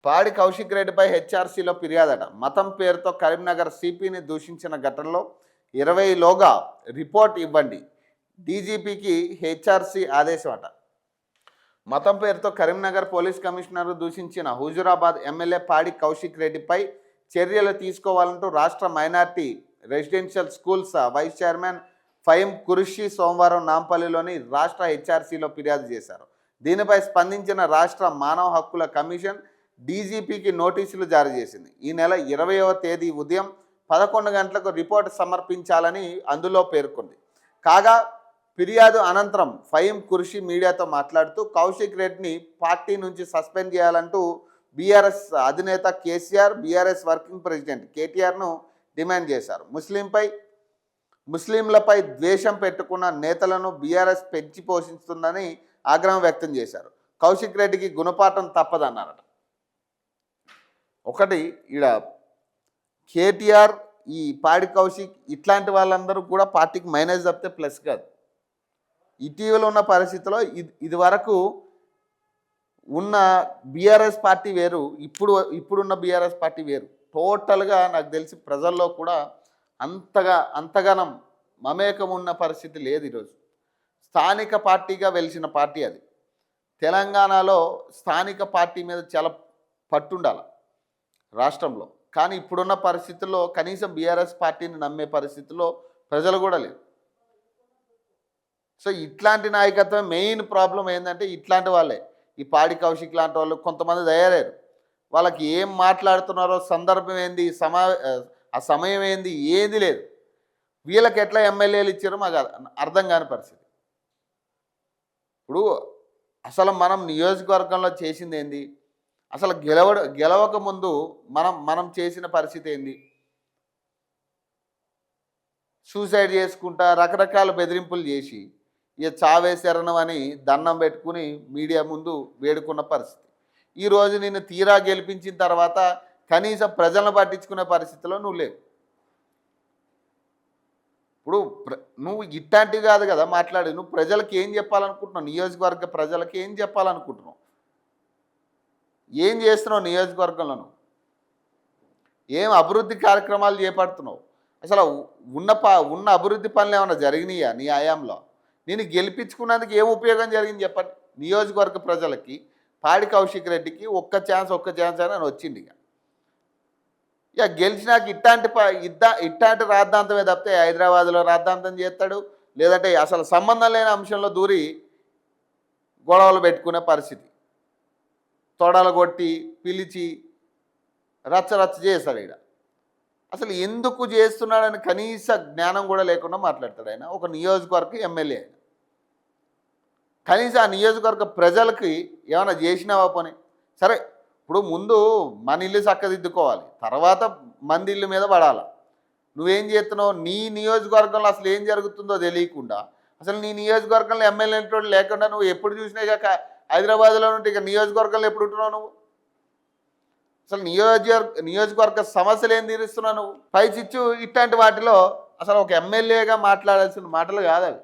పాడి కౌశిక్ రెడ్డిపై హెచ్ఆర్సీలో ఫిర్యాదట. మతం పేరుతో కరీంనగర్ సిపిని దూషించిన ఘటనలో 20లోగా రిపోర్ట్ ఇవ్వండి. డీజీపీకి హెచ్ఆర్సీ ఆదేశం అట. మతం పేరుతో కరీంనగర్ పోలీస్ కమిషనర్ దూషించిన హుజూరాబాద్ ఎమ్మెల్యే పాడి కౌశిక్ రెడ్డిపై చర్యలు తీసుకోవాలంటూ రాష్ట్ర minority residential schools vice chairman Fahim Qureshi సోమవారం నాంపల్లిలోని రాష్ట్ర హెచ్ఆర్సీలో ఫిర్యాదు చేశారు. దీనిపై స్పందించిన రాష్ట్ర మానవ హక్కుల కమిషన్ డీజీపీకి నోటీసులు జారీ చేసింది. ఈ నెల 20వ తేదీ ఉదయం 11 గంటలకు రిపోర్టు సమర్పించాలని అందులో పేర్కొంది. కాగా ఫిర్యాదు అనంతరం ఫహీం ఖురేషీ మీడియాతో మాట్లాడుతూ కౌశిక్ రెడ్డిని పార్టీ నుంచి సస్పెండ్ చేయాలంటూ బీఆర్ఎస్ అధినేత కేసీఆర్, బీఆర్ఎస్ వర్కింగ్ ప్రెసిడెంట్ కేటీఆర్ను డిమాండ్ చేశారు. ముస్లింలపై ద్వేషం పెట్టుకున్న నేతలను బీఆర్ఎస్ పెంచి పోషిస్తుందని ఆగ్రహం వ్యక్తం చేశారు. కౌశిక్ రెడ్డికి గుణపాఠం తప్పదన్నారట. ఒకటి ఈడ కేటీఆర్, ఈ పాడి కౌశిక్ ఇట్లాంటి వాళ్ళందరూ కూడా పార్టీకి మైనస్ తప్పితే ప్లస్ కాదు. ఇటీవల ఉన్న పరిస్థితిలో ఇది వరకు ఉన్న బీఆర్ఎస్ పార్టీ వేరు, ఇప్పుడున్న బీఆర్ఎస్ పార్టీ వేరు. టోటల్గా నాకు తెలిసి ప్రజల్లో కూడా అంతగానం మమేకం ఉన్న పరిస్థితి లేదు. ఈరోజు స్థానిక పార్టీగా వెలిసిన పార్టీ అది. తెలంగాణలో స్థానిక పార్టీ మీద చాలా పట్టుండాలి రాష్ట్రంలో. కానీ ఇప్పుడున్న పరిస్థితుల్లో కనీసం బీఆర్ఎస్ పార్టీని నమ్మే పరిస్థితుల్లో ప్రజలు కూడా లేరు. సో ఇట్లాంటి నాయకత్వం మెయిన్ ప్రాబ్లం ఏంటంటే ఇట్లాంటి వాళ్ళే, ఈ పాడి కౌశిక్ లాంటి వాళ్ళు కొంతమంది తయారయ్యారు. వాళ్ళకి ఏం మాట్లాడుతున్నారో, సందర్భం ఏంది, ఆ సమయం ఏంది, ఏది లేదు. వీళ్ళకి ఎట్లా ఎమ్మెల్యేలు ఇచ్చారో మాకు అర్థం కాని పరిస్థితి. ఇప్పుడు అసలు మనం నియోజకవర్గంలో చేసింది ఏంది, అసలు గెలవక ముందు మనం చేసిన పరిస్థితి ఏంది? సూసైడ్ చేసుకుంటా రకరకాల బెదిరింపులు చేసి ఇక చావే శరణం అని దండం పెట్టుకుని మీడియా ముందు వేడుకున్న పరిస్థితి. ఈరోజు నిన్ను తీరా గెలిపించిన తర్వాత కనీసం ప్రజలను పట్టించుకునే పరిస్థితిలో నువ్వు లేవు. ఇప్పుడు నువ్వు ఇట్లాంటివి కాదు కదా మాట్లాడి, నువ్వు ప్రజలకు ఏం చెప్పాలనుకుంటున్నావు? నియోజకవర్గ ప్రజలకు ఏం చెప్పాలనుకుంటున్నావు? ఏం చేస్తున్నావు నియోజకవర్గంలో? నువ్వు ఏం అభివృద్ధి కార్యక్రమాలు చేపడుతున్నావు? అసలు ఉన్న అభివృద్ధి పనులు ఏమైనా జరిగినాయా నీ హయాంలో? నేను గెలిపించుకున్నందుకు ఏం ఉపయోగం జరిగింది చెప్పండి. నియోజకవర్గ ప్రజలకి పాడి కౌశిక్ రెడ్డికి ఒక్క ఛాన్స్ అని వచ్చింది. ఇక గెలిచినాక ఇట్లాంటి రాద్ధాంతమే తప్పితే హైదరాబాద్లో రాద్ధాంతం చేస్తాడు, లేదంటే అసలు సంబంధం లేని అంశంలో దూరి గొడవలు పెట్టుకునే పరిస్థితి. తొడలు కొట్టి పిలిచి రచ్చ చేస్తాడు. ఈడ అసలు ఎందుకు చేస్తున్నాడని కనీస జ్ఞానం కూడా లేకుండా మాట్లాడతాడు ఆయన. ఒక నియోజకవర్గ ఎమ్మెల్యే ఆయన. కనీసం ఆ నియోజకవర్గ ప్రజలకి ఏమైనా చేసినావా పని? సరే, ఇప్పుడు ముందు మన ఇల్లు చక్కదిద్దుకోవాలి, తర్వాత మంది ఇల్లు మీద పడాలి. నువ్వేం చేస్తున్నావు? నీ నియోజకవర్గంలో అసలు ఏం జరుగుతుందో తెలియకుండా, అసలు నీ నియోజకవర్గంలో ఎమ్మెల్యే లేకుండా నువ్వు ఎప్పుడు చూసినా కాక హైదరాబాద్లో ఉంటే ఇక నియోజకవర్గంలో ఎప్పుడు ఉంటున్నావు నువ్వు? అసలు నియోజకవర్గ సమస్యలు ఏం తీరుస్తున్నావు నువ్వు? పైచిచ్చు ఇట్లాంటి వాటిలో అసలు ఒక ఎమ్మెల్యేగా మాట్లాడాల్సిన మాటలు కాదు అవి.